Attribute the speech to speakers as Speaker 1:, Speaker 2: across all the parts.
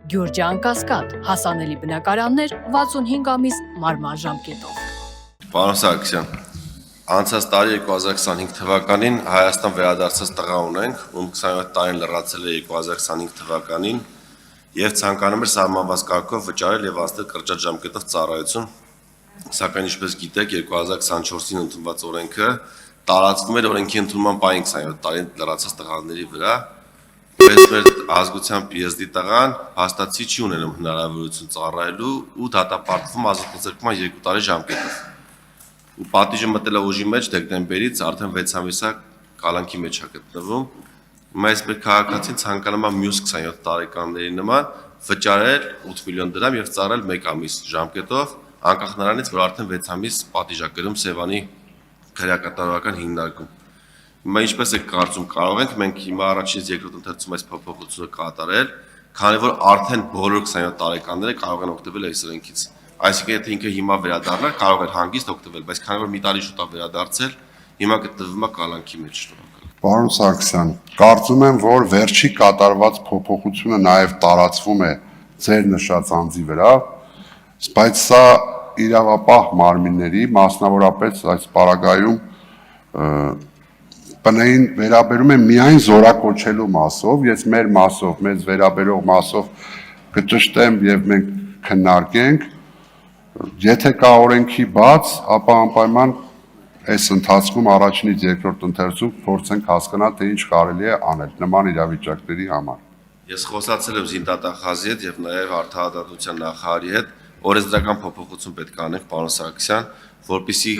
Speaker 1: Գյուրջան Կասկադ, հասանելի բնակարաններ 65 ամիս մարման ժամկետով։
Speaker 2: Պարոն Սարգսյան, անցած տարի 2025 թվականին Հայաստան վերադարձած տղա ունենք, ում 27 տարին լրացել է 2025 թվականին եւ ցանկանում էր սահմանված կարգով վճարել եւ անցնել կրճատ ժամկետով ծառայություն, սակայն ինչպես գիտեք 2024-ին ընդունված օրենքը տարածվում էր օրենքի ընդունման պահին 27 տարին լրացած տղաների վրա, բայց մեր ազգությամբ PSD տղան հաստատի չի ունենում հնարավորություն ծառայելու ու դատապարտվում ազատազրկման 2 տարի ժամկետով։ Ու պատիժը մտել է ուժի մեջ դեկտեմբերից արդեն 6 ամիսա կալանքի մեջ է գտնվում։ Բայց մեր քաղաքացին ցանկանում է մյուս 27 տարեկանների նման վճարել 8 միլիոն դրամ եւ ծառայել 1 ամիս ժամկետով, անկախ նրանից, որ արդեն 6 ամիս պատիժ է կրում Սևանի քրեակատարողական հիմնարկում։ Հիմա ինչպես է կարծում, կարող ենք մենք հիմա առաջինից երկրորդ ընթերցում այս փոփոխությունը կատարել, քանի որ արդեն բոլոր 27 տարեկանները կարող են օգտվել այս օրենքից։ Այսինքն եթե ինքը հիմա վերադառնար, կարող էր հանգիստ օգտվել, բայց քանի որ մի տարի շուտ է վերադարձել, հիմա գտնվում է կալանքի մեջ։
Speaker 3: Պարոն Սարգսյան, կարծում եմ, որ վերջի կատարված փոփոխությունը նաև տարածվում է ձեր նշած անձի վրա, բայց սա իրավապահ մարմինների, մասնավորապես այս պարագայում ՊՆ-ին վերաբերում է միայն զորակոչելու մասով, ես մեր մասով, մեզ վերաբերող մասով կճշտեմ եւ մենք քննարկենք, եթե կա օրենքի բաց, ապա անպայման այս ընթացքում առաջինից երկրորդ ընթերցում փորձենք հասկանալ, թե ինչ կարելի է անել նման իրավիճակների համար։
Speaker 2: Ես խոսացել եմ զինդատախազի հետ եւ նաեւ արդարադատության նախարարի հետ, օրենսդրական փոփոխություն պետք է անենք, պարոն Սարգսյան, որպեսզի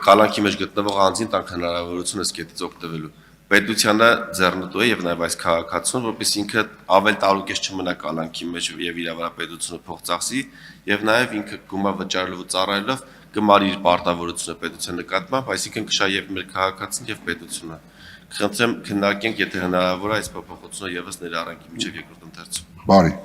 Speaker 2: կալանքի մեջ գտնվող անձին տանք հնարավորություն այս կետից օգտվելու։ Պետությանը ձեռնտու է եւ նաեւ այս քաղաքացուն, որպեսզի ինքը ավել տարուկես չմնա կալանքի մեջ եւ իր վրա պետությունը փող ծախսի եւ նաեւ ինքը գումար վճարելով ու ծառայելով կմարի իր պարտավորությունը պետության նկատմամբ, այսինքն կշահի եւ մեր քաղաքացին եւ պետությունը։ Խնդրեմ քննարկենք, եթե հնարավոր է այս փոփոխությունը եւս ներառենք մինչեւ երկրորդ ընթերցում։
Speaker 3: Բարի։